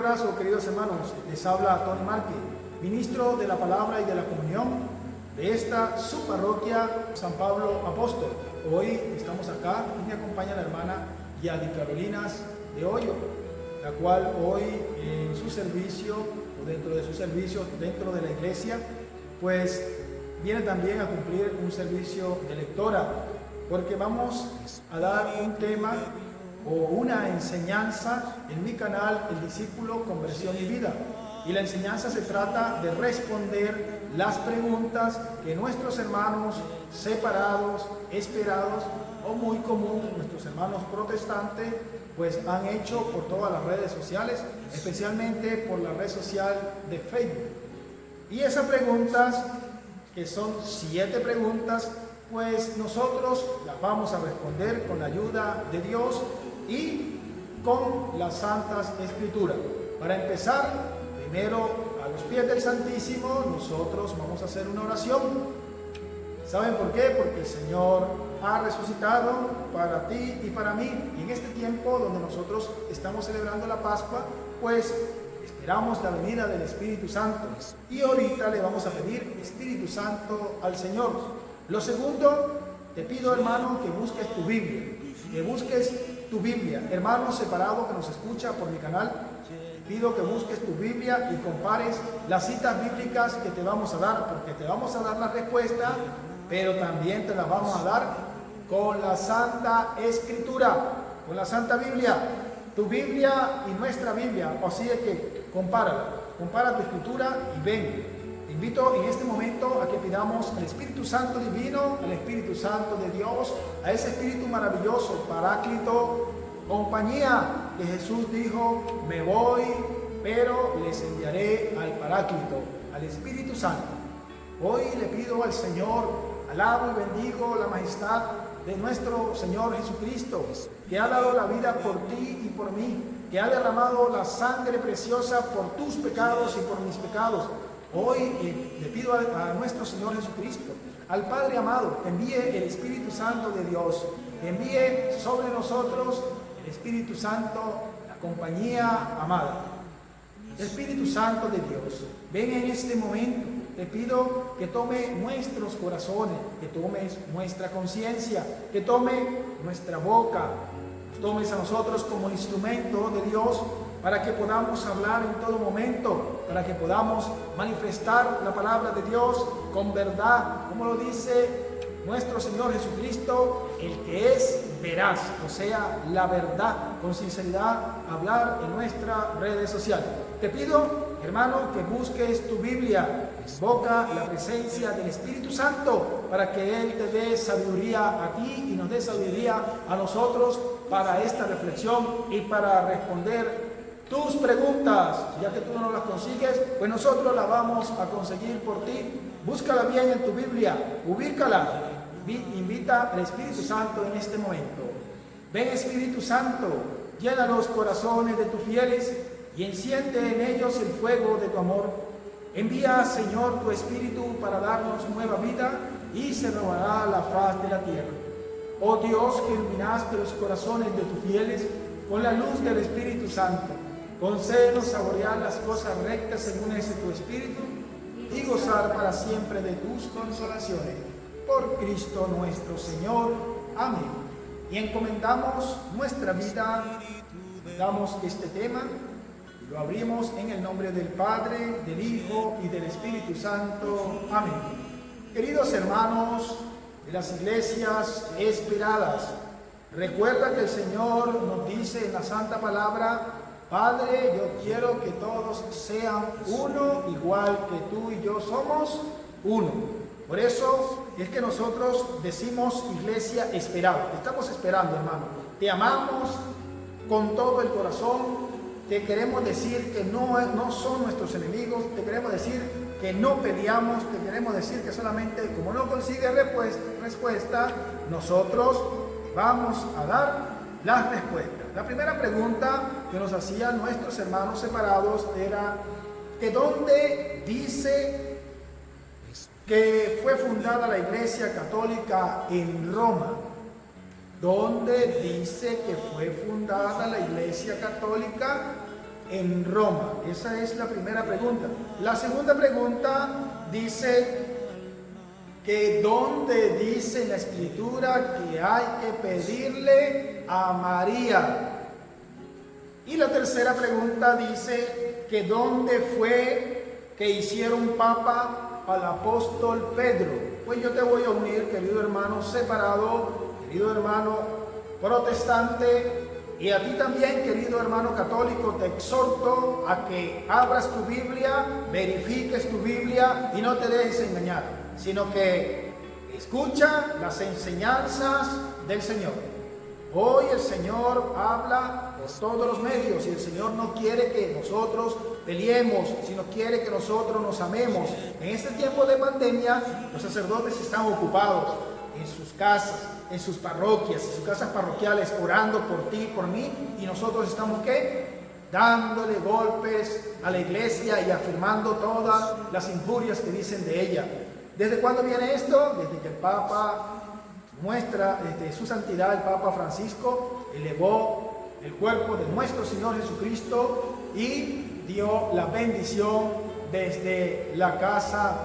abrazo, queridos hermanos. Les habla Tony Marque, ministro de la palabra y de la comunión de esta su parroquia San Pablo Apóstol. Hoy estamos acá y me acompaña la hermana Yadi Carolinas de Hoyo, la cual hoy en su servicio, o dentro de sus servicios, dentro de la iglesia, pues viene también a cumplir un servicio de lectora, porque vamos a dar un tema o una enseñanza en mi canal, El Discípulo, Conversión y Vida. Y la enseñanza se trata de responder las preguntas que nuestros hermanos separados, esperados o muy común, nuestros hermanos protestantes, pues han hecho por todas las redes sociales, especialmente por la red social de Facebook. Y esas preguntas, que son 7 preguntas, pues nosotros las vamos a responder con la ayuda de Dios y con las Santas Escrituras. Para empezar, primero a los pies del Santísimo, nosotros vamos a hacer una oración. ¿Saben por qué? Porque el Señor ha resucitado para ti y para mí. Y en este tiempo donde nosotros estamos celebrando la Pascua, pues esperamos la venida del Espíritu Santo. Y ahorita le vamos a pedir Espíritu Santo al Señor. Lo segundo, te pido, hermano, que busques tu Biblia. Que busques tu Biblia. Hermano separado que nos escucha por mi canal, pido que busques tu Biblia y compares las citas bíblicas que te vamos a dar, porque te vamos a dar la respuesta, pero también te la vamos a dar con la Santa Escritura, con la Santa Biblia. Tu Biblia y nuestra Biblia, así es que compara tu Escritura y ven. Te invito en este momento a que pidamos al Espíritu Santo divino, al Espíritu Santo de Dios, a ese Espíritu maravilloso, Paráclito, compañía, que Jesús dijo, me voy, pero les enviaré al Paráclito, al Espíritu Santo. Hoy le pido al Señor, alabo y bendigo la majestad de nuestro Señor Jesucristo, que ha dado la vida por ti y por mí, que ha derramado la sangre preciosa por tus pecados y por mis pecados. Hoy le pido a nuestro Señor Jesucristo, al Padre amado, envíe el Espíritu Santo de Dios, envíe sobre nosotros el Espíritu Santo, la compañía amada. Espíritu Santo de Dios, ven en este momento. Te pido que tome nuestros corazones, que tomes nuestra conciencia, que tome nuestra boca, nos tomes a nosotros como instrumento de Dios para que podamos hablar en todo momento, para que podamos manifestar la palabra de Dios con verdad, como lo dice nuestro Señor Jesucristo, el que es veraz, o sea, la verdad, con sinceridad, hablar en nuestras redes sociales. Te pido, hermano, que busques tu Biblia, invoca la presencia del Espíritu Santo para que Él te dé sabiduría a ti y nos dé sabiduría a nosotros para esta reflexión y para responder tus preguntas. Ya que tú no las consigues, pues nosotros las vamos a conseguir por ti. Búscala bien en tu Biblia, ubícala. Invita al Espíritu Santo en este momento. Ven, Espíritu Santo, llena los corazones de tus fieles y enciende en ellos el fuego de tu amor. Envía, Señor, tu Espíritu para darnos nueva vida y se renovará la faz de la tierra. Oh Dios, que iluminaste los corazones de tus fieles con la luz del Espíritu Santo, concédenos saborear las cosas rectas según ese tu Espíritu y gozar para siempre de tus consolaciones. Por Cristo nuestro Señor. Amén. Y encomendamos nuestra vida, damos este tema y lo abrimos en el nombre del Padre, del Hijo y del Espíritu Santo. Amén. Queridos hermanos de las iglesias esperadas, recuerda que el Señor nos dice en la Santa Palabra: Padre, yo quiero que todos sean uno, igual que tú y yo somos uno. Por eso es que nosotros decimos iglesia esperada. Estamos esperando, hermano. Te amamos con todo el corazón. Te queremos decir que no son nuestros enemigos. Te queremos decir que no peleamos. Te queremos decir que solamente como no consigues respuesta, nosotros vamos a dar las respuestas. La primera pregunta que nos hacían nuestros hermanos separados era que ¿dónde dice que fue fundada la Iglesia Católica en Roma? ¿Dónde dice que fue fundada la Iglesia Católica en Roma? Esa es la primera pregunta. La segunda pregunta dice que ¿dónde dice en la Escritura que hay que pedirle a María? Y la tercera pregunta dice que ¿dónde fue que hicieron papa al apóstol Pedro? Pues yo te voy a unir, querido hermano separado, querido hermano protestante, y a ti también, querido hermano católico, te exhorto a que abras tu Biblia, verifiques tu Biblia y no te dejes engañar, sino que escucha las enseñanzas del Señor. Hoy el Señor habla por todos los medios y el Señor no quiere que nosotros peleemos, sino quiere que nosotros nos amemos. En este tiempo de pandemia, los sacerdotes están ocupados en sus casas, en sus parroquias, en sus casas parroquiales, orando por ti, por mí, y nosotros estamos ¿qué? Dándole golpes a la iglesia y afirmando todas las injurias que dicen de ella. ¿Desde cuándo viene esto? Desde que el Papa desde su santidad, el Papa Francisco, elevó el cuerpo de nuestro Señor Jesucristo y dio la bendición desde la casa,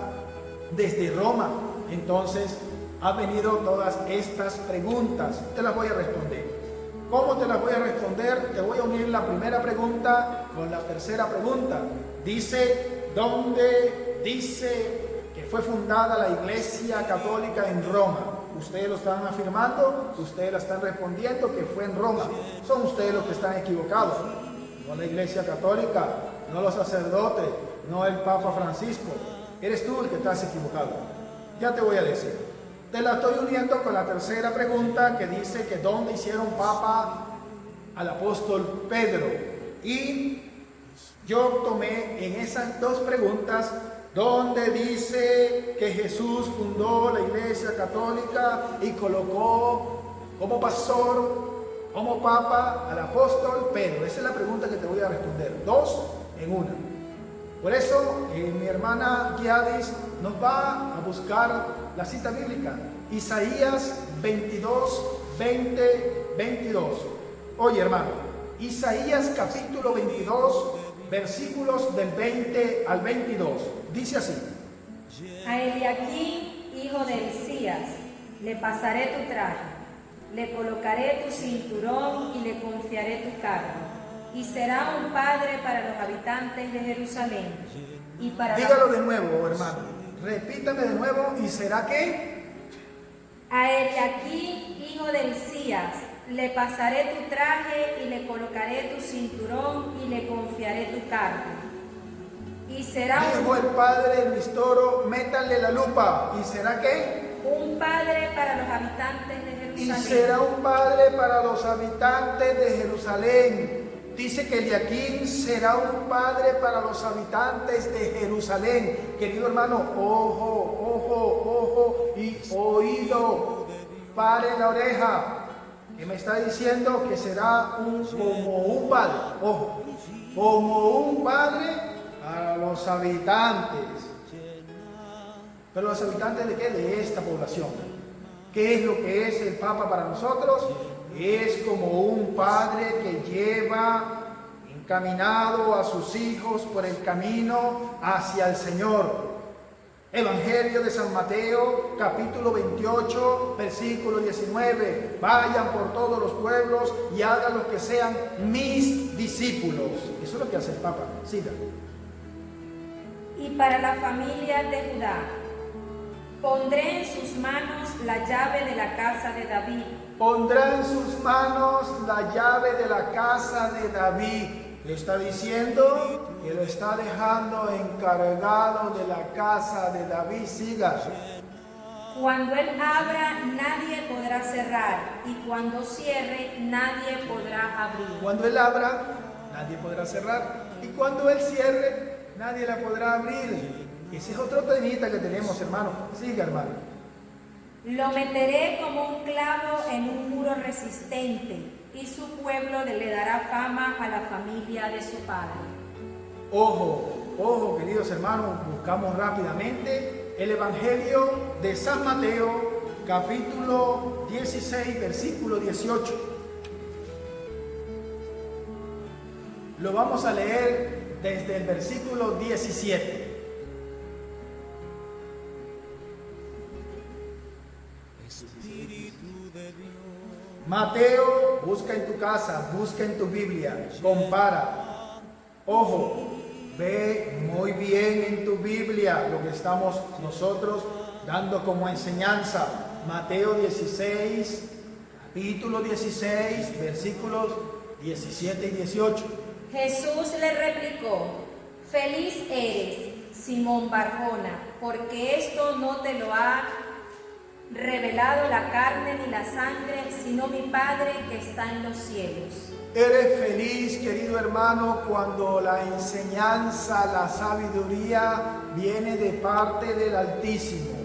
desde Roma. Entonces, han venido todas estas preguntas. Te las voy a responder. ¿Cómo te las voy a responder? Te voy a unir la primera pregunta con la tercera pregunta. Dice, ¿dónde dice que fue fundada la Iglesia Católica en Roma? Ustedes lo están afirmando, ustedes la están respondiendo que fue en Roma. Son ustedes los que están equivocados. No la Iglesia Católica, no los sacerdotes, no el Papa Francisco. Eres tú el que estás equivocado. Ya te voy a decir. Te la estoy uniendo con la tercera pregunta que dice que dónde hicieron papa al apóstol Pedro. Y yo tomé en esas dos preguntas donde dice que Jesús fundó la Iglesia Católica y colocó como pastor, como papa al apóstol Pedro. Esa es la pregunta que te voy a responder. Dos en una. Por eso mi hermana Giadis nos va a buscar la cita bíblica. Isaías 22, 20, 22. Oye hermano, Isaías capítulo 22, versículos del 20 al 22. Dice así. A Eliaquim, hijo de Hilcías, le pasaré tu traje, le colocaré tu cinturón y le confiaré tu cargo. Y será un padre para los habitantes de Jerusalén. Y para Dígalo de nuevo, hermano. Repítame de nuevo. ¿Y será qué? A Eliaquim, hijo de Hilcías, le pasaré tu traje y le colocaré tu cinturón y le confiaré tu cargo. Y será Dijo el padre Luis Toro, métanle la lupa. ¿Y será qué? un padre para los habitantes de Jerusalén. Y será un padre para los habitantes de Jerusalén. Dice que Eliaquim será un padre para los habitantes de Jerusalén. Querido hermano, ojo, ojo, ojo y oído. Pare la oreja. Que me está diciendo que será como un padre. Ojo, como un padre para los habitantes. ¿Pero los habitantes de qué? De esta población. ¿Qué es lo que es el Papa para nosotros? Es como un padre que lleva encaminado a sus hijos por el camino hacia el Señor. Evangelio de San Mateo, capítulo 28, versículo 19. Vayan por todos los pueblos y hagan los que sean mis discípulos. Eso es lo que hace el Papa. Siga. Y para la familia de Judá, pondré en sus manos la llave de la casa de David. Pondrá en sus manos la llave de la casa de David. Le está diciendo que lo está dejando encargado de la casa de David. Siga. Cuando él abra, nadie podrá cerrar, y cuando cierre, nadie podrá abrir. Cuando él abra, nadie podrá cerrar, y cuando él cierre, nadie la podrá abrir. Ese es otro temita que tenemos, hermano. Siga, hermano. Lo meteré como un clavo en un muro resistente, y su pueblo le dará fama a la familia de su padre. Ojo, ojo, queridos hermanos, buscamos rápidamente el Evangelio de San Mateo, capítulo 16, versículo 18. Lo vamos a leer desde el versículo 17. Mateo, busca en tu casa, busca en tu Biblia, compara. Ojo, ve muy bien en tu Biblia lo que estamos nosotros dando como enseñanza. Mateo 16, capítulo 16, versículos 17 y 18. Jesús le replicó: feliz eres, Simón Barjona, porque esto no te lo ha revelado la carne ni la sangre, sino mi Padre que está en los cielos. Eres feliz, querido hermano, cuando la enseñanza, la sabiduría viene de parte del Altísimo,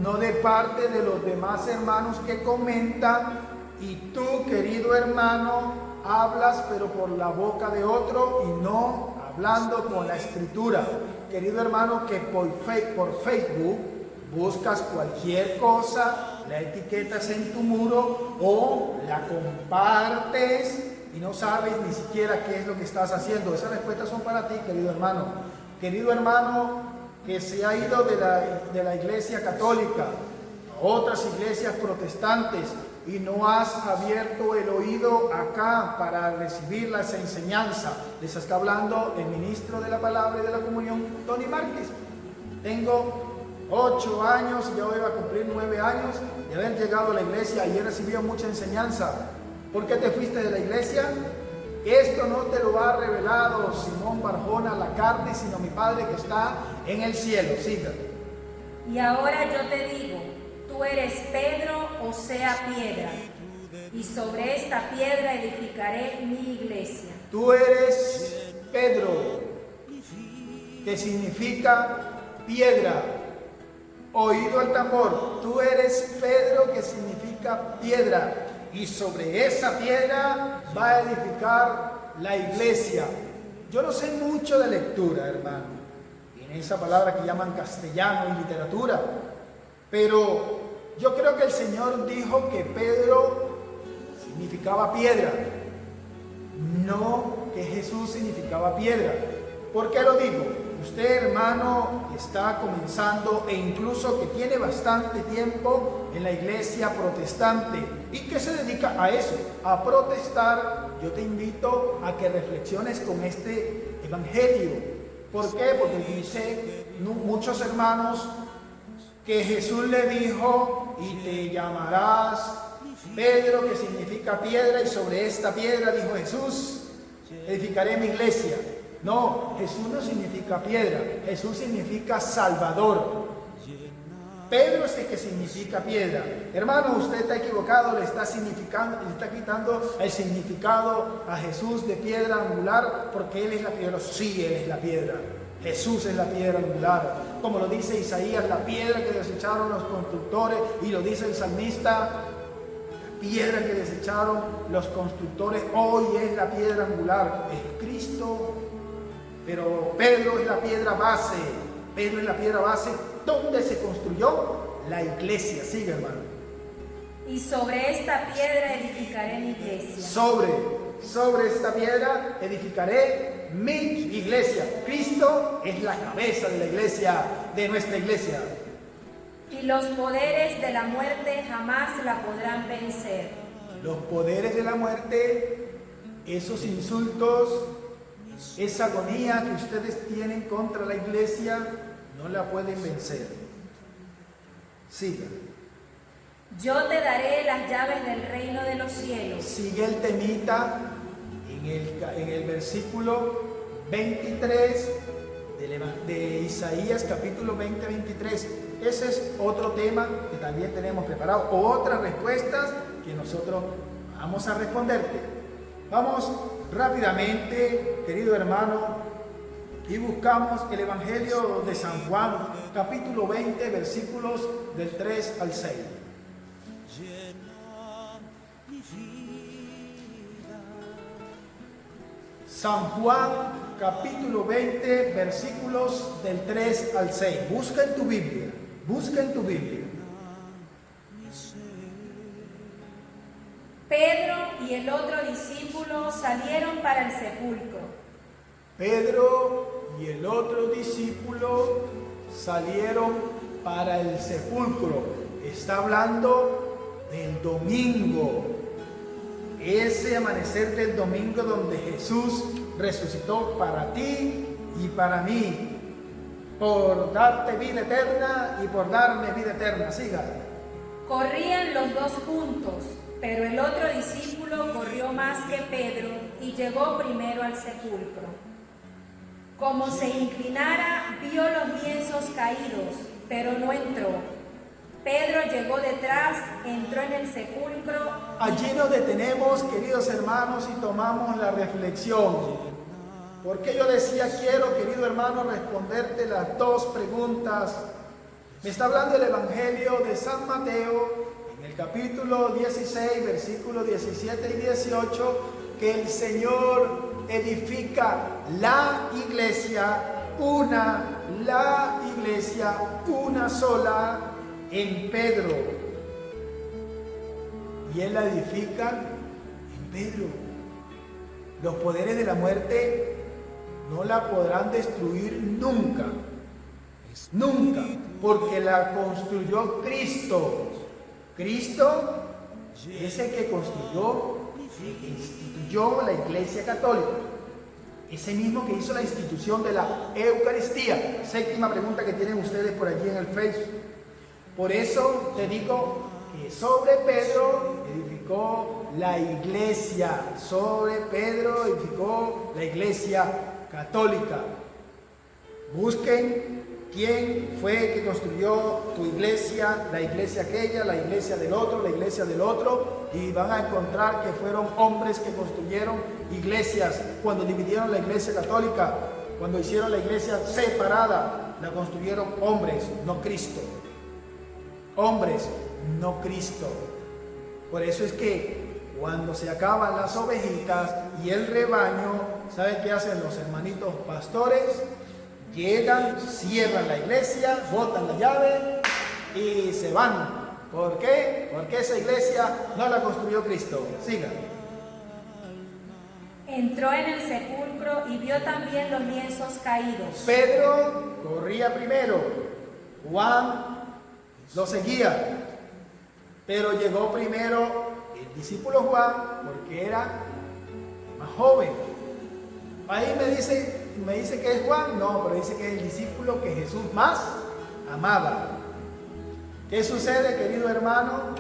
no de parte de los demás hermanos que comentan, y tú, querido hermano, hablas pero por la boca de otro y no hablando con la Escritura. Querido hermano, que por Facebook buscas cualquier cosa, la etiquetas en tu muro o la compartes y no sabes ni siquiera qué es lo que estás haciendo. Esas respuestas son para ti, querido hermano. Querido hermano que se ha ido de la iglesia católica a otras iglesias protestantes y no has abierto el oído acá para recibir las enseñanzas. Les está hablando el ministro de la palabra y de la comunión, Tony Márquez. Tengo 8 años, ya voy a cumplir 9 años de haber llegado a la iglesia y he recibido mucha enseñanza. ¿Por qué te fuiste de la iglesia? Esto no te lo ha revelado Simón Barjona la carne, sino mi Padre que está en el cielo. Siga. Y ahora yo te digo, tú eres Pedro, o sea, piedra, y sobre esta piedra edificaré mi iglesia. Tú eres Pedro, que significa piedra. Oído el tambor. Tú eres Pedro, que significa piedra, y sobre esa piedra va a edificar la iglesia. Yo no sé mucho de lectura, hermano, en esa palabra que llaman castellano y literatura, pero yo creo que el Señor dijo que Pedro significaba piedra, no que Jesús significaba piedra. ¿Por qué lo digo? Usted, hermano, que está comenzando e incluso que tiene bastante tiempo en la iglesia protestante y que se dedica a eso, a protestar, yo te invito a que reflexiones con este evangelio. ¿Por qué? Porque dice muchos hermanos que Jesús le dijo: y te llamarás Pedro, que significa piedra, y sobre esta piedra, dijo Jesús, edificaré mi iglesia. No, Jesús no significa piedra, Jesús significa Salvador. Pedro es el que significa piedra. Hermano, usted está equivocado, le está quitando el significado a Jesús de piedra angular, porque Él es la piedra. Sí, Él es la piedra. Jesús es la piedra angular. Como lo dice Isaías, la piedra que desecharon los constructores, y lo dice el salmista, la piedra que desecharon los constructores, hoy es la piedra angular, es Cristo. Pero Pedro es la piedra base. Pedro es la piedra base donde se construyó la iglesia. Sigue, hermano. Y sobre esta piedra edificaré mi iglesia. Sobre esta piedra edificaré mi iglesia. Cristo es la cabeza de la iglesia, de nuestra iglesia. Y los poderes de la muerte jamás la podrán vencer. Los poderes de la muerte, esos insultos, esa agonía que ustedes tienen contra la iglesia, no la pueden vencer. Siga. Yo te daré las llaves del reino de los cielos. Sigue el temita en el versículo 23 de Isaías capítulo 20-23. Ese es otro tema que también tenemos preparado, otras respuestas que nosotros vamos a responderte. Vamos rápidamente, querido hermano, y buscamos el Evangelio de San Juan, capítulo 20, versículos del 3 al 6. San Juan, capítulo 20, versículos del 3 al 6. Busca en tu Biblia, busca en tu Biblia. Pedro y el otro discípulo salieron para el sepulcro, Pedro y el otro discípulo salieron para el sepulcro. Está hablando del domingo, ese amanecer del domingo donde Jesús resucitó para ti y para mí, por darte vida eterna y por darme vida eterna. Siga. Corrían los dos juntos, pero el otro discípulo corrió más que Pedro y llegó primero al sepulcro. Como se inclinara, vio los lienzos caídos, pero no entró. Pedro llegó detrás, entró en el sepulcro. Allí nos detenemos, queridos hermanos, y tomamos la reflexión. Porque yo decía, quiero, querido hermano, responderte las dos preguntas. Me está hablando el Evangelio de San Mateo, en el capítulo 16, versículos 17 y 18, que el Señor edifica la iglesia, una sola, en Pedro. Y Él la edifica en Pedro. Los poderes de la muerte no la podrán destruir nunca, nunca, porque la construyó Cristo. Cristo es el que construyó, el que instituyó la Iglesia Católica. Ese mismo que hizo la institución de la Eucaristía. Séptima pregunta que tienen ustedes por allí en el Facebook. Por eso te digo que sobre Pedro edificó la iglesia. Sobre Pedro edificó la Iglesia Católica. Busquen quién fue que construyó tu iglesia, la iglesia aquella, la iglesia del otro, y van a encontrar que fueron hombres que construyeron iglesias. Cuando dividieron la Iglesia Católica, cuando hicieron la iglesia separada, la construyeron hombres, no Cristo. Hombres, no Cristo. Por eso es que cuando se acaban las ovejitas y el rebaño, ¿saben qué hacen los hermanitos pastores? Llegan, cierran la iglesia, botan la llave y se van. ¿Por qué? Porque esa iglesia no la construyó Cristo. Siga. Entró en el sepulcro y vio también los lienzos caídos. Pedro corría primero, Juan lo seguía, pero llegó primero el discípulo Juan porque era más joven. Ahí me dice que es Juan, no, pero dice que es el discípulo que Jesús más amaba. ¿Qué sucede, querido hermano?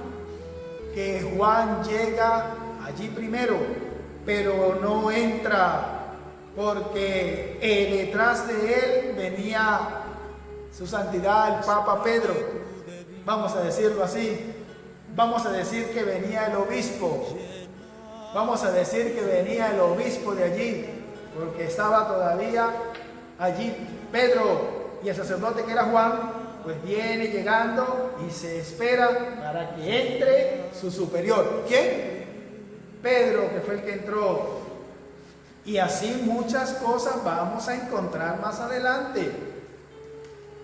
Que Juan llega allí primero, pero no entra, porque detrás de él venía su santidad el Papa Pedro. Vamos a decirlo así. Vamos a decir que venía el obispo. Vamos a decir que venía el obispo de allí, porque estaba todavía allí Pedro, y el sacerdote que era Juan, pues viene llegando y se espera para que entre su superior. ¿Quién? Pedro, que fue el que entró. Y así muchas cosas vamos a encontrar más adelante,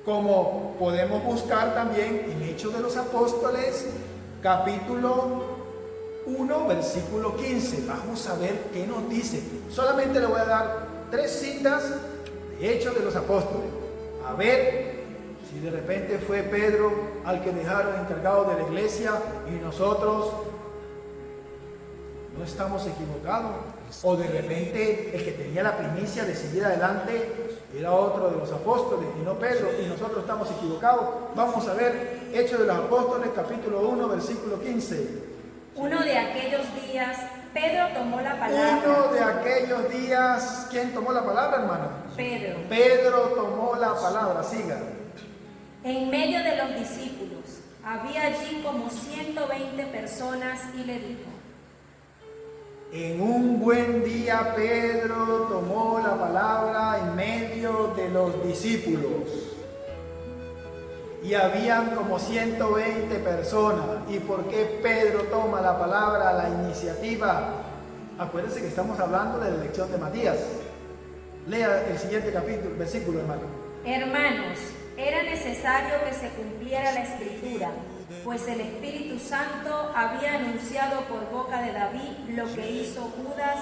como podemos buscar también en Hechos de los Apóstoles, capítulo 1, versículo 15. Vamos a ver qué nos dice. Solamente le voy a dar 3 citas de Hechos de los Apóstoles. A ver si de repente fue Pedro al que dejaron encargado de la iglesia y nosotros no estamos equivocados. O de repente el que tenía la primicia de seguir adelante era otro de los apóstoles y no Pedro, y nosotros estamos equivocados. Vamos a ver Hechos de los Apóstoles, capítulo 1, versículo 15. Uno de aquellos días, Pedro tomó la palabra. Uno de aquellos días, ¿quién tomó la palabra, hermano? Pedro. Pedro tomó la palabra, siga. En medio de los discípulos, había allí como 120 personas y le dijo: En un buen día Pedro tomó la palabra en medio de los discípulos. Y habían como 120 personas. ¿Y por qué Pedro toma la palabra, la iniciativa? Acuérdense que estamos hablando de la elección de Matías. Lea el siguiente capítulo, versículo, hermano. Hermanos, era necesario que se cumpliera la Escritura, pues el Espíritu Santo había anunciado por boca de David lo que hizo Judas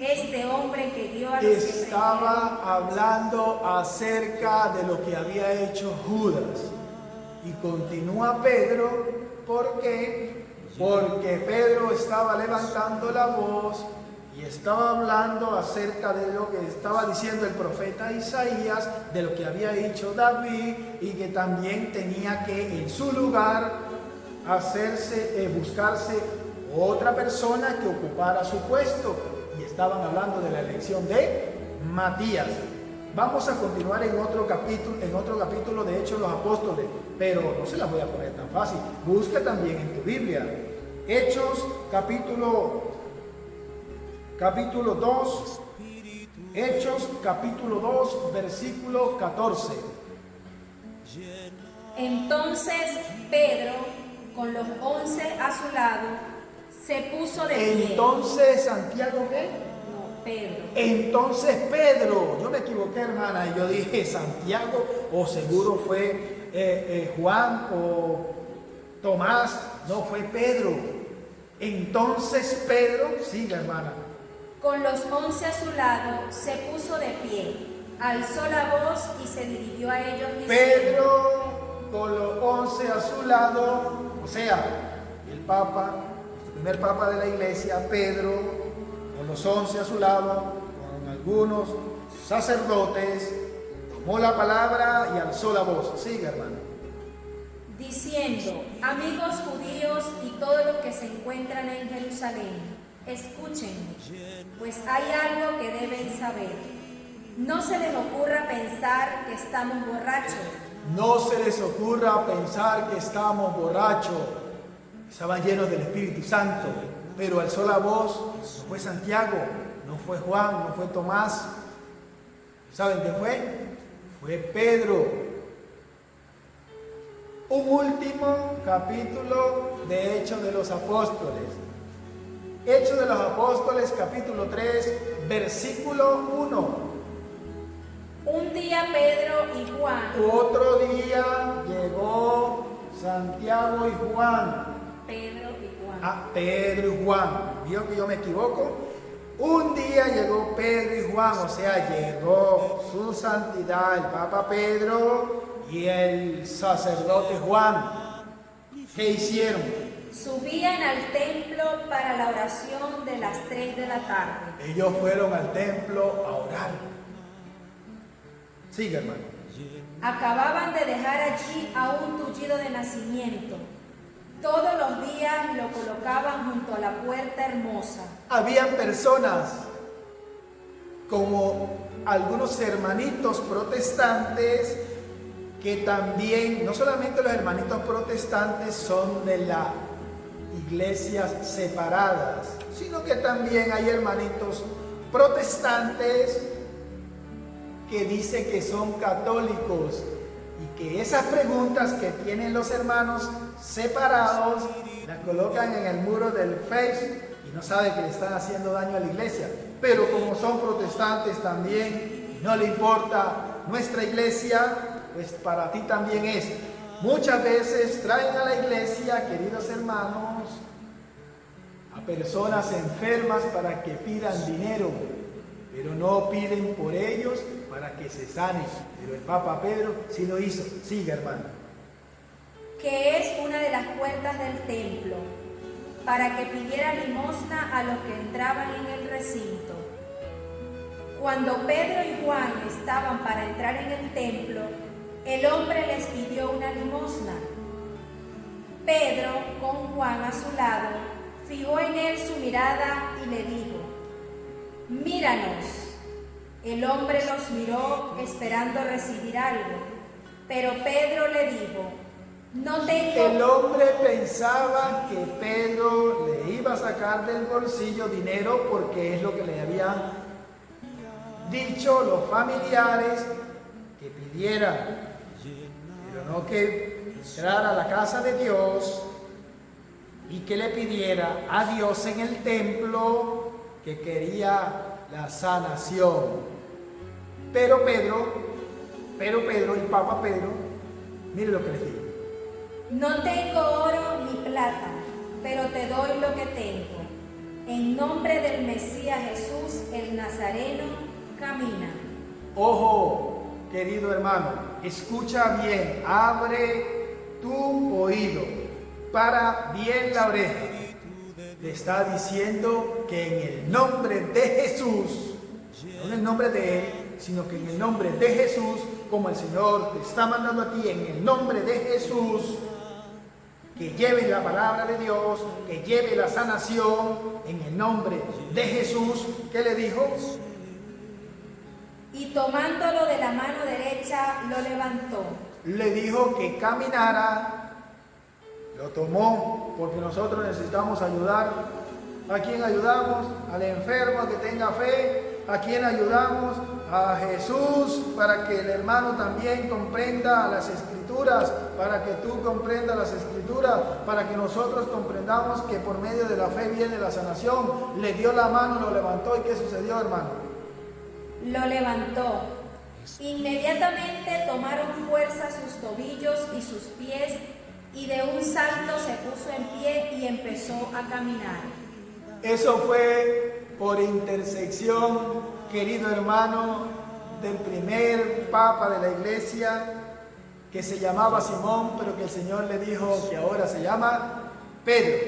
este hombre que dio a los que estaba hablando acerca de lo que había hecho Judas. Y continúa Pedro, ¿por qué? Porque Pedro estaba levantando la voz y estaba hablando acerca de lo que estaba diciendo el profeta Isaías, de lo que había hecho David, y que también tenía que en su lugar buscarse otra persona que ocupara su puesto. Y estaban hablando de la elección de Matías. Vamos a continuar en otro capítulo de Hechos de los Apóstoles, pero no se las voy a poner tan fácil. Busca también en tu Biblia. Hechos capítulo 2. Hechos capítulo 2, versículo 14. Entonces Pedro, con los 11 a su lado, se puso de pie. Entonces, ¿Santiago qué? No, Pedro. Entonces Pedro, yo me equivoqué, hermana, y yo dije Santiago, o seguro fue Juan o Tomás, no, fue Pedro. Entonces Pedro, siga, hermana. Con los 11 a su lado, se puso de pie, alzó la voz y se dirigió a ellos diciendo: Pedro, con los 11 a su lado, o sea, el Papa, el primer Papa de la Iglesia, Pedro, con los 11 a su lado, con algunos sacerdotes, tomó la palabra y alzó la voz. Siga, hermano. Diciendo: amigos judíos y todos los que se encuentran en Jerusalén, escúchenme, pues hay algo que deben saber. No se les ocurra pensar que estamos borrachos. No se les ocurra pensar que estamos borrachos. Estaban llenos del Espíritu Santo, pero alzó la voz. No fue Santiago, no fue Juan, no fue Tomás. ¿Saben qué fue? Fue Pedro. Un último capítulo de Hechos de los Apóstoles. Hechos de los Apóstoles, capítulo 3, versículo 1. Un día Pedro y Juan. Otro día llegó Santiago y Juan. Pedro y Juan. Pedro y Juan. ¿Vio que yo me equivoco? Un día llegó Pedro y Juan, o sea, llegó su santidad, el Papa Pedro y el sacerdote Juan. ¿Qué hicieron? Subían al templo para la oración de las 3 de la tarde. Ellos fueron al templo a orar. Sigue, hermano. Acababan de dejar allí a un tullido de nacimiento. Todos los días lo colocaban junto a la puerta hermosa. Habían personas como algunos hermanitos protestantes que también, no solamente los hermanitos protestantes son de las iglesias separadas, sino que también hay hermanitos protestantes que dicen que son católicos y que esas preguntas que tienen los hermanos separados las colocan en el muro del Facebook y no saben que le están haciendo daño a la iglesia. Pero como son protestantes también, no le importa nuestra iglesia, pues para ti también es. Muchas veces traen a la iglesia, queridos hermanos, a personas enfermas para que pidan dinero, pero no piden por ellos para que se sanen. Pero el Papa Pedro sí lo hizo. Sigue, hermano. Que es una de las puertas del templo, para que pidiera limosna a los que entraban en el recinto. Cuando Pedro y Juan estaban para entrar en el templo, el hombre les pidió una limosna. Pedro, con Juan a su lado, fijó en él su mirada y le dijo: míranos. El hombre los miró esperando recibir algo, pero Pedro le dijo: no tengo... El hombre pensaba que Pedro le iba a sacar del bolsillo dinero porque es lo que le habían dicho los familiares que pidiera, pero no que entrara a la casa de Dios y que le pidiera a Dios en el templo, que quería la sanación. Pero Pedro, el Papa Pedro, mire lo que les digo. No tengo oro ni plata, pero te doy lo que tengo. En nombre del Mesías Jesús, el Nazareno, camina. Ojo, querido hermano, escucha bien, abre tu oído, para bien la oreja. Le está diciendo que en el nombre de Jesús, no en el nombre de él, sino que en el nombre de Jesús, como el Señor te está mandando a ti, en el nombre de Jesús, que lleves la palabra de Dios, que lleve la sanación, en el nombre de Jesús. ¿Qué le dijo? Y tomándolo de la mano derecha, lo levantó. Le dijo que caminara. Lo tomó, porque nosotros necesitamos ayudar. ¿A quién ayudamos? Al enfermo que tenga fe. ¿A quién ayudamos? A Jesús, para que el hermano también comprenda las Escrituras, para que tú comprendas las Escrituras, para que nosotros comprendamos que por medio de la fe viene la sanación. Le dio la mano, lo levantó. ¿Y qué sucedió, hermano? Lo levantó. Inmediatamente tomaron fuerza sus tobillos y sus pies, y de un salto se puso en pie y empezó a caminar. Eso fue por intersección, querido hermano, del primer papa de la iglesia, que se llamaba Simón, pero que el Señor le dijo que ahora se llama Pedro.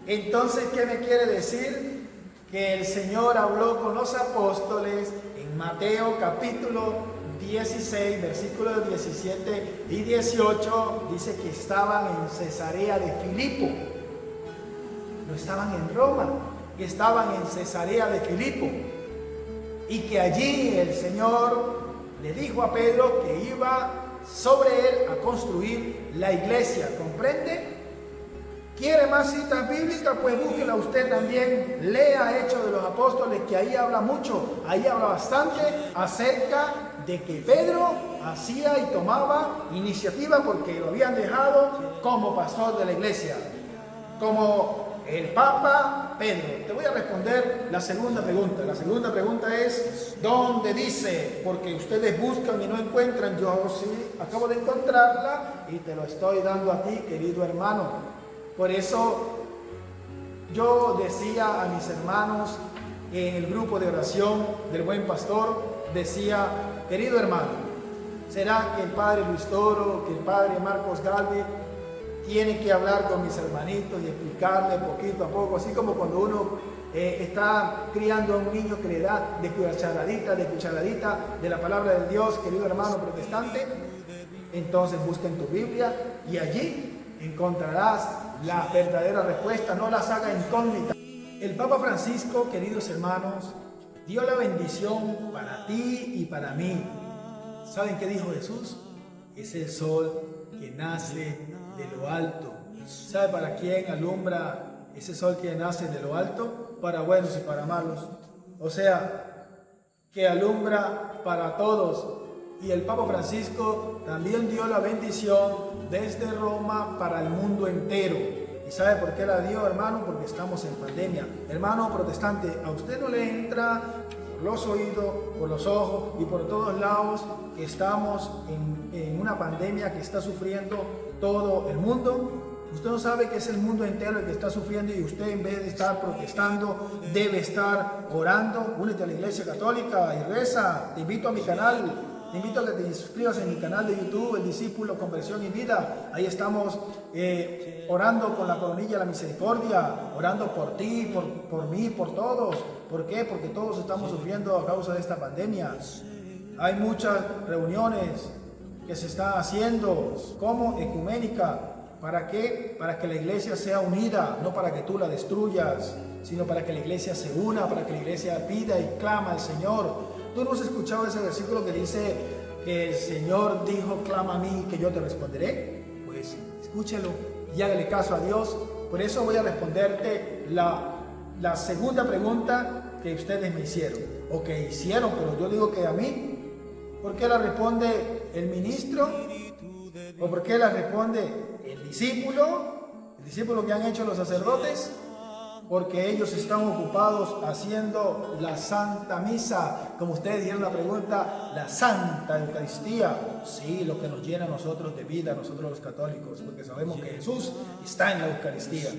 Entonces, ¿qué me quiere decir? Que el Señor habló con los apóstoles en Mateo capítulo 16, versículos 17 y 18, dice que estaban en Cesarea de Filipo. No estaban en Roma, estaban en Cesarea de Filipo. Y que allí el Señor le dijo a Pedro que iba sobre él a construir la iglesia. ¿Comprende? ¿Quiere más citas bíblicas? Pues búsquela usted también. Lea Hechos de los Apóstoles, que ahí habla mucho, ahí habla bastante acerca de que Pedro hacía y tomaba iniciativa porque lo habían dejado como pastor de la iglesia, como el Papa Pedro. Te voy a responder la segunda pregunta. La segunda pregunta es, ¿dónde dice? Porque ustedes buscan y no encuentran. Yo sí acabo de encontrarla y te lo estoy dando a ti, querido hermano. Por eso yo decía a mis hermanos en el grupo de oración del Buen Pastor, decía, querido hermano, ¿será que el padre Luis Toro, que el padre Marcos Galvez tiene que hablar con mis hermanitos y explicarle poquito a poco, así como cuando uno está criando a un niño que le da de cucharadita de la palabra de Dios, querido hermano protestante? Entonces busca en tu Biblia y allí encontrarás la verdadera respuesta, no las haga incógnita. El Papa Francisco, queridos hermanos, dio la bendición para ti y para mí. ¿Saben qué dijo Jesús? Es el sol que nace de lo alto. ¿Sabe para quién alumbra ese sol que nace de lo alto? Para buenos y para malos. O sea, que alumbra para todos. Y el Papa Francisco también dio la bendición desde Roma para el mundo entero. ¿Y sabe por qué la dio, hermano? Porque estamos en pandemia. Hermano protestante, a usted no le entra por los oídos, por los ojos y por todos lados que estamos en una pandemia que está sufriendo todo el mundo. Usted no sabe que es el mundo entero el que está sufriendo y usted, en vez de estar protestando, debe estar orando. Únete a la Iglesia Católica y reza. Te invito a mi canal. Te invito a que te suscribas en mi canal de YouTube, El Discípulo Conversión y Vida. Ahí estamos orando con la coronilla de la misericordia, orando por ti, por mí, por todos. ¿Por qué? Porque todos estamos sufriendo a causa de esta pandemia. Hay muchas reuniones que se están haciendo como ecuménica. ¿Para qué? Para que la iglesia sea unida, no para que tú la destruyas, sino para que la iglesia se una, para que la iglesia pida y clama al Señor. ¿Tú no has escuchado ese versículo que dice que el Señor dijo, clama a mí que yo te responderé? Pues escúchelo y hágale caso a Dios. Por eso voy a responderte la segunda pregunta que ustedes me hicieron, o que hicieron, pero yo digo que a mí. ¿Por qué la responde el ministro? ¿O por qué la responde el discípulo? ¿El discípulo que han hecho los sacerdotes? Porque ellos están ocupados haciendo la Santa Misa, como ustedes dijeron la pregunta, la Santa Eucaristía. Sí, lo que nos llena a nosotros de vida, a nosotros los católicos, porque sabemos que Jesús está en la Eucaristía.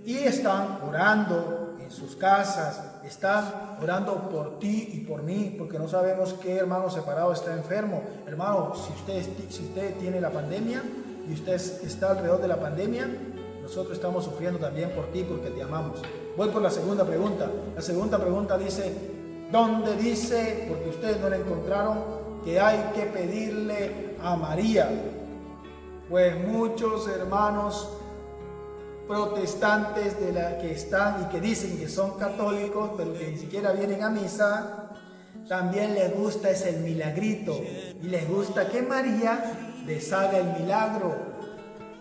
Y están orando en sus casas, están orando por ti y por mí, porque no sabemos qué hermano separado está enfermo. Hermano, si usted tiene la pandemia y usted está alrededor de la pandemia, nosotros estamos sufriendo también por ti porque te amamos. Voy por la segunda pregunta. La segunda pregunta dice, ¿dónde dice, porque ustedes no la encontraron, que hay que pedirle a María? Pues muchos hermanos protestantes que están y que dicen que son católicos, pero que ni siquiera vienen a misa, también les gusta el milagrito y les gusta que María les haga el milagro,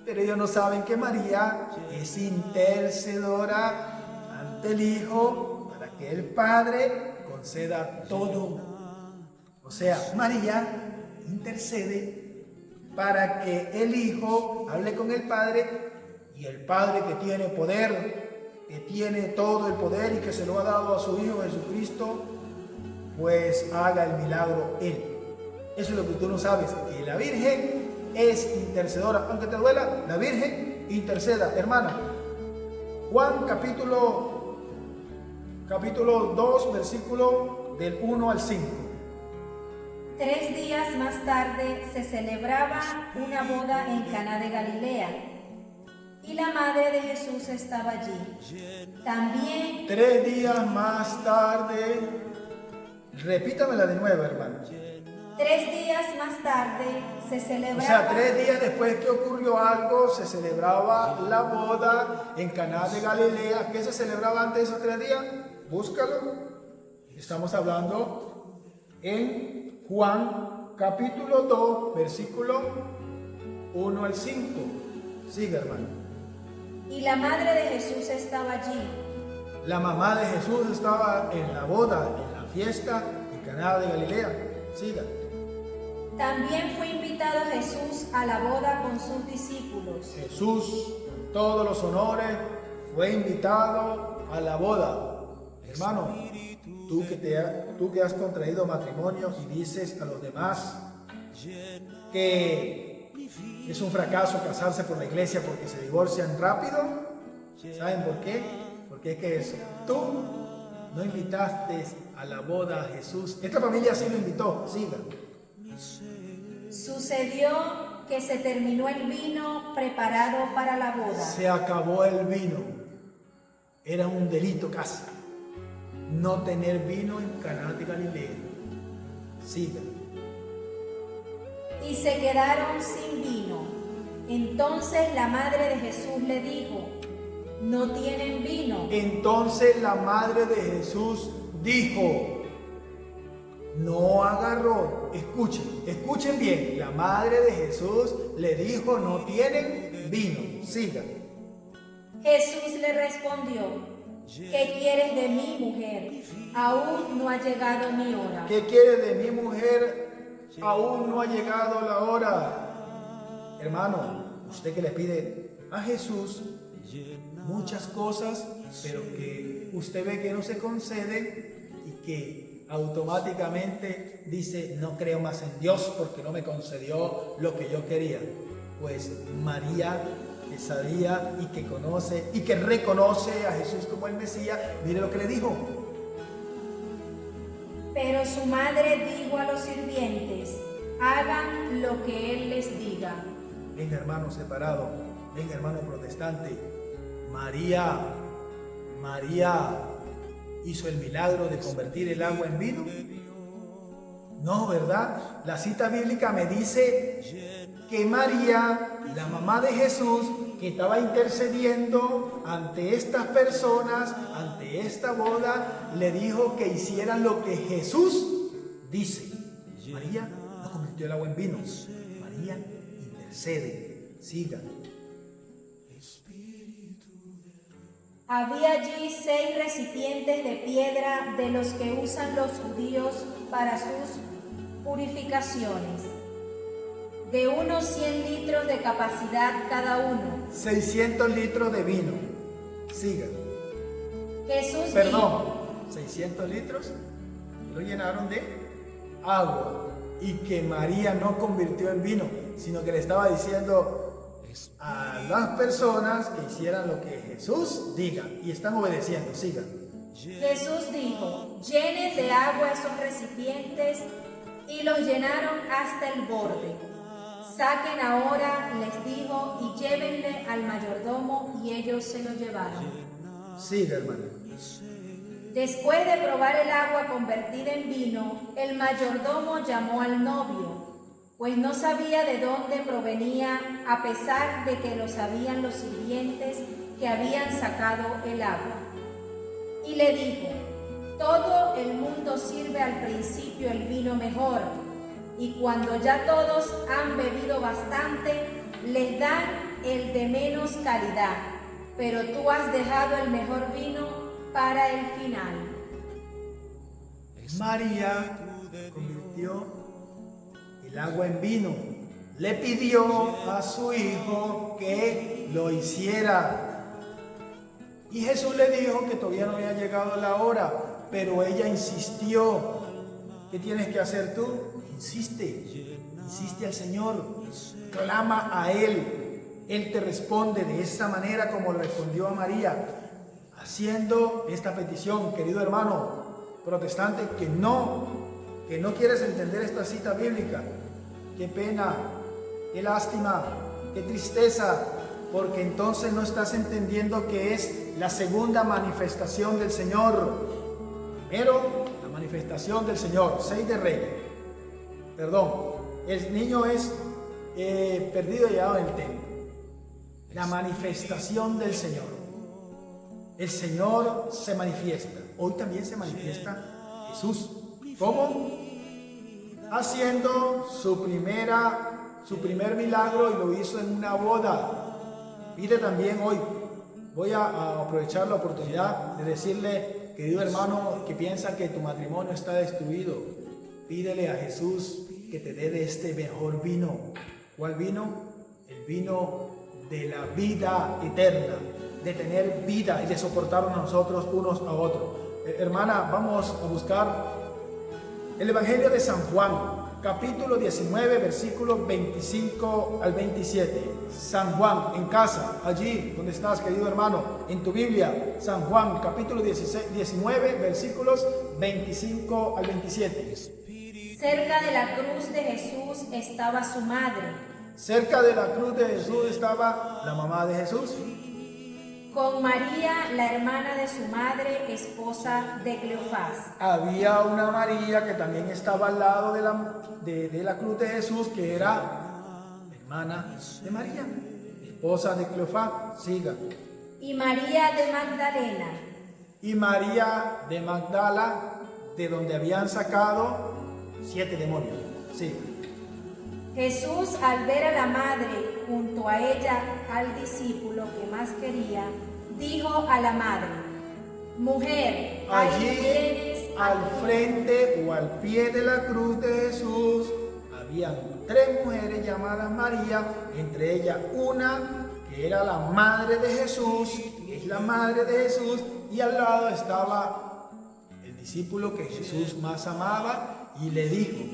pero ellos no saben que María es intercedora ante el Hijo para que el Padre conceda todo. O sea, María intercede para que el Hijo hable con el Padre, y el Padre, que tiene poder, que tiene todo el poder y que se lo ha dado a su Hijo Jesucristo, pues haga el milagro Él. Eso es lo que tú no sabes, que la Virgen es intercedora. Aunque te duela, la Virgen interceda. Hermana, Juan capítulo 2, versículo del 1 al 5. 3 días más tarde se celebraba una boda en Caná de Galilea, y la madre de Jesús estaba allí. También 3 días más tarde, repítamela de nuevo, hermano. 3 días más tarde se O celebraba. sea, 3 días después que ocurrió algo, se celebraba la boda en Caná de Galilea. ¿Qué se celebraba antes de esos 3 días? Búscalo. Estamos hablando en Juan capítulo 2, versículo 1 al 5. Sigue, hermano. Y la madre de Jesús estaba allí. La mamá de Jesús estaba en la boda, en la fiesta en Caná de Galilea. Siga. También fue invitado Jesús a la boda con sus discípulos. Jesús, con todos los honores, fue invitado a la boda. Hermano, tú que has contraído matrimonio y dices a los demás que es un fracaso casarse por la iglesia porque se divorcian rápido, ¿saben por qué? Porque es que tú no invitaste a la boda a Jesús. Esta familia sí lo invitó. Siga. Sucedió que se terminó el vino preparado para la boda. Se acabó el vino. Era un delito casi no tener vino en Caná de Galilea. Siga. Y se quedaron sin vino. Entonces la madre de Jesús le dijo, no tienen vino. Entonces la madre de Jesús dijo, no agarró. Escuchen bien. La madre de Jesús le dijo, no tienen vino. Siga. Jesús le respondió, ¿qué quieres de mí, mujer? Aún no ha llegado mi hora. ¿Qué quieres de mi mujer? Aún no ha llegado la hora. Hermano, usted que le pide a Jesús muchas cosas, pero que usted ve que no se conceden y que automáticamente dice, no creo más en Dios porque no me concedió lo que yo quería. Pues María, que sabía y que conoce y que reconoce a Jesús como el Mesías, mire lo que le dijo. Pero su madre dijo a los sirvientes, hagan lo que él les diga. Venga, hermano separado, venga, hermano protestante. María hizo el milagro de convertir el agua en vino. No, ¿verdad? La cita bíblica me dice que María, la mamá de Jesús, que estaba intercediendo ante estas personas, ante esta boda, le dijo que hicieran lo que Jesús dice. María no convirtió el agua en vino. María intercede. Siga. Había allí 6 recipientes de piedra de los que usan los judíos para sus purificaciones, de unos 100 litros de capacidad cada uno. 600 litros de vino. Siga. Jesús Perdón, dijo, 600 litros lo llenaron de agua y que María no convirtió en vino, sino que le estaba diciendo, a las personas que hicieran lo que Jesús diga, y están obedeciendo. Sigan. Jesús dijo: llenen de agua esos recipientes, y los llenaron hasta el borde. Saquen ahora, les dijo, y llévenle al mayordomo, y ellos se lo llevaron. Siga, hermano. Después de probar el agua convertida en vino, el mayordomo llamó al novio, pues no sabía de dónde provenía, a pesar de que lo sabían los sirvientes que habían sacado el agua. Y le dijo: todo el mundo sirve al principio el vino mejor, y cuando ya todos han bebido bastante, les dan el de menos calidad, pero tú has dejado el mejor vino para el final. María convirtió el agua en vino. Le pidió a su hijo que lo hiciera. Y Jesús le dijo que todavía no había llegado la hora, pero ella insistió. ¿Qué tienes que hacer tú? Insiste al Señor, clama a Él. Él te responde de esa manera como lo respondió a María, haciendo esta petición. Querido hermano protestante que no quieres entender esta cita bíblica, qué pena, qué lástima, qué tristeza, porque entonces no estás entendiendo que es la segunda manifestación del Señor. Primero, la manifestación del Señor, 6 de Reyes. El niño es perdido y llevado en el templo. La manifestación del Señor. El Señor se manifiesta. Hoy también se manifiesta Jesús. ¿Cómo? Haciendo su primer milagro, y lo hizo en una boda. Pide también hoy. Voy a aprovechar la oportunidad de decirle, querido hermano que piensa que tu matrimonio está destruido, pídele a Jesús que te dé de este mejor vino. ¿Cuál vino? El vino de la vida eterna, de tener vida y de soportarnos a nosotros unos a otros. Hermana, vamos a buscar el Evangelio de San Juan, capítulo 19, versículos 25 al 27. San Juan, en casa, allí donde estás, querido hermano, en tu Biblia. San Juan, capítulo 19, versículos 25 al 27. Cerca de la cruz de Jesús estaba su madre. Cerca de la cruz de Jesús estaba la mamá de Jesús. Con María, la hermana de su madre, esposa de Cleofás. Había una María que también estaba al lado de la cruz de Jesús, que era hermana de María, esposa de Cleofás. Siga. Y María de Magdalena. Y María de Magdala, de donde habían sacado 7 demonios. Sí. Jesús, al ver a la madre junto a ella al discípulo que más quería, dijo a la madre: mujer, allí ahí tienes al frente o al pie de la cruz de Jesús habían 3 mujeres llamadas María, entre ellas una que era la madre de Jesús, que es la madre de Jesús, y al lado estaba el discípulo que Jesús más amaba, y le dijo.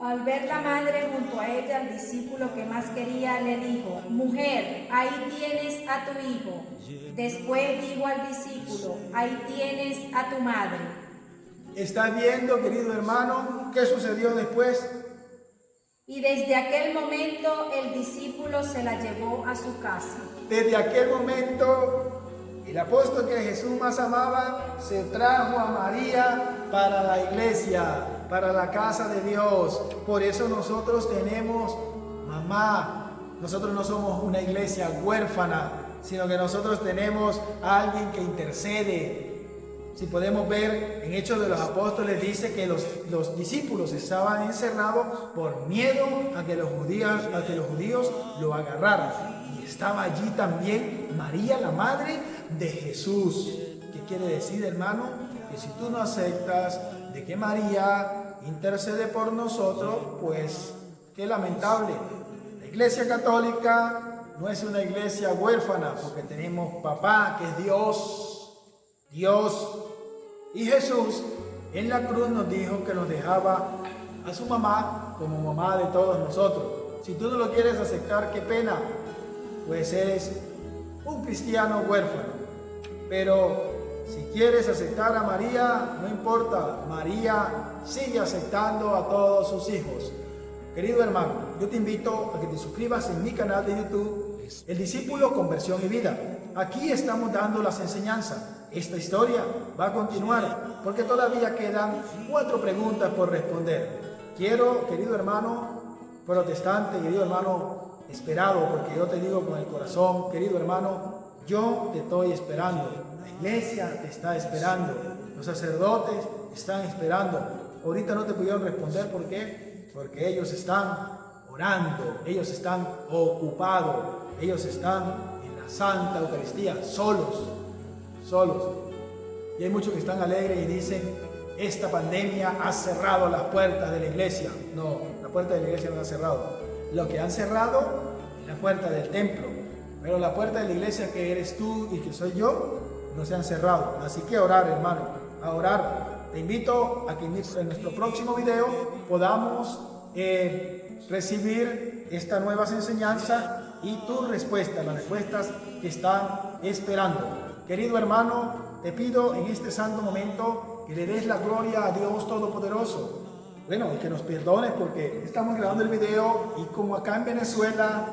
Al ver la madre junto a ella, el discípulo que más quería le dijo: mujer, ahí tienes a tu hijo. Después dijo al discípulo: ahí tienes a tu madre. ¿Estás viendo, querido hermano, qué sucedió después? Y desde aquel momento el discípulo se la llevó a su casa. Desde aquel momento, el apóstol que Jesús más amaba se trajo a María para la iglesia, para la casa de Dios. Por eso nosotros tenemos mamá. Nosotros no somos una iglesia huérfana, sino que nosotros tenemos a alguien que intercede. Si podemos ver en Hechos de los Apóstoles, dice que los discípulos estaban encerrados por miedo a que los judíos lo agarraran. Y estaba allí también María, la madre de Jesús. ¿Qué quiere decir, hermano? Que si tú no aceptas de que María intercede por nosotros, pues qué lamentable. La Iglesia Católica no es una iglesia huérfana, porque tenemos papá, que es Dios. Y Jesús en la cruz nos dijo que nos dejaba a su mamá como mamá de todos nosotros. Si tú no lo quieres aceptar, qué pena, pues eres un cristiano huérfano. Pero si quieres aceptar a María, no importa, María sigue aceptando a todos sus hijos. Querido hermano, yo te invito a que te suscribas en mi canal de YouTube, El Discípulo, Conversión y Vida. Aquí estamos dando las enseñanzas. Esta historia va a continuar porque todavía quedan 4 preguntas por responder. Quiero, querido hermano protestante, querido hermano esperado, porque yo te digo con el corazón, querido hermano, yo te estoy esperando. La iglesia te está esperando. Los sacerdotes están esperando. Ahorita no te pudieron responder, ¿por qué? Porque ellos están orando, ellos están ocupados, ellos están en la Santa Eucaristía, solos. Y hay muchos que están alegres y dicen, esta pandemia ha cerrado las puertas de la iglesia. No, la puerta de la iglesia no ha cerrado. Lo que han cerrado es la puerta del templo. Pero la puerta de la iglesia, que eres tú y que soy yo, no se han cerrado. Así que a orar, hermano, a orar. Te invito a que en nuestro próximo video podamos recibir estas nuevas enseñanzas y tus respuestas, las respuestas que están esperando. Querido hermano, te pido en este santo momento que le des la gloria a Dios Todopoderoso. Bueno, y que nos perdones porque estamos grabando el video y como acá en Venezuela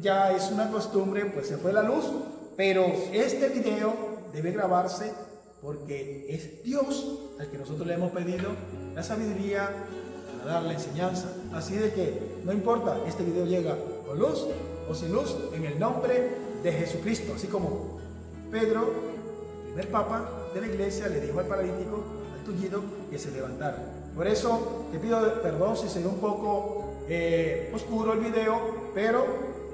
ya es una costumbre, pues se fue la luz, pero este video debe grabarse porque es Dios al que nosotros le hemos pedido la sabiduría para dar la enseñanza. Así de que no importa, este video llega con luz o sin luz, en el nombre de Jesucristo. Así como Pedro, el primer papa de la iglesia, le dijo al paralítico, al tullido, que se levantara. Por eso te pido perdón si se ve un poco oscuro el video, pero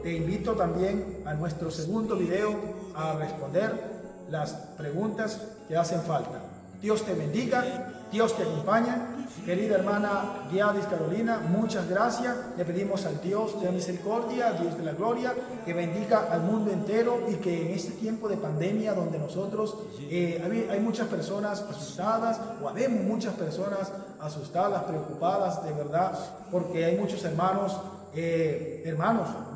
te invito también a nuestro segundo video a responder las preguntas que hacen falta. Dios te bendiga, Dios te acompaña. Querida hermana Gladys Carolina, muchas gracias. Le pedimos al Dios de la misericordia, Dios de la gloria, que bendiga al mundo entero y que en este tiempo de pandemia donde nosotros hay muchas personas asustadas, o habemos muchas personas asustadas, preocupadas de verdad, porque hay muchos hermanos,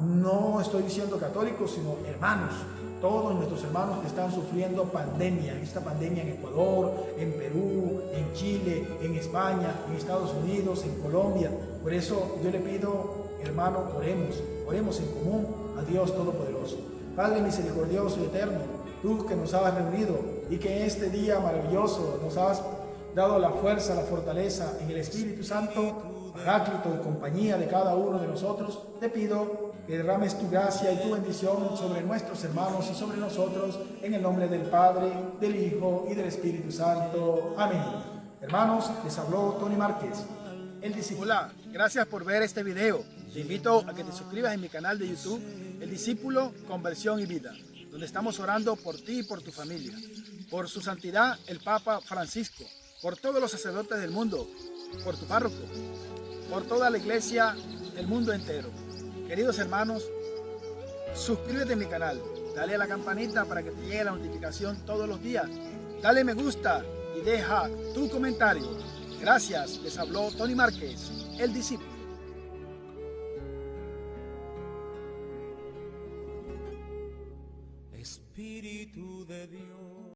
no estoy diciendo católicos, sino hermanos, todos nuestros hermanos que están sufriendo pandemia, esta pandemia en Ecuador, en Perú, en Chile, en España, en Estados Unidos, en Colombia. Por eso yo le pido, hermano, oremos en común a Dios Todopoderoso. Padre misericordioso y eterno, tú que nos has reunido y que en este día maravilloso nos has dado la fuerza, la fortaleza en el Espíritu Santo, Paráclito y compañía de cada uno de nosotros, te pido que derrames tu gracia y tu bendición sobre nuestros hermanos y sobre nosotros, en el nombre del Padre, del Hijo y del Espíritu Santo. Amén. Hermanos, les habló Tony Márquez, el discípulo. Hola, gracias por ver este video. Te invito a que te suscribas en mi canal de YouTube, El Discípulo, Conversión y Vida, donde estamos orando por ti y por tu familia, por su santidad el Papa Francisco, por todos los sacerdotes del mundo, por tu párroco, por toda la iglesia del mundo entero. Queridos hermanos, suscríbete a mi canal, dale a la campanita para que te llegue la notificación todos los días, dale me gusta y deja tu comentario. Gracias, les habló Tony Márquez, el discípulo. Espíritu de Dios.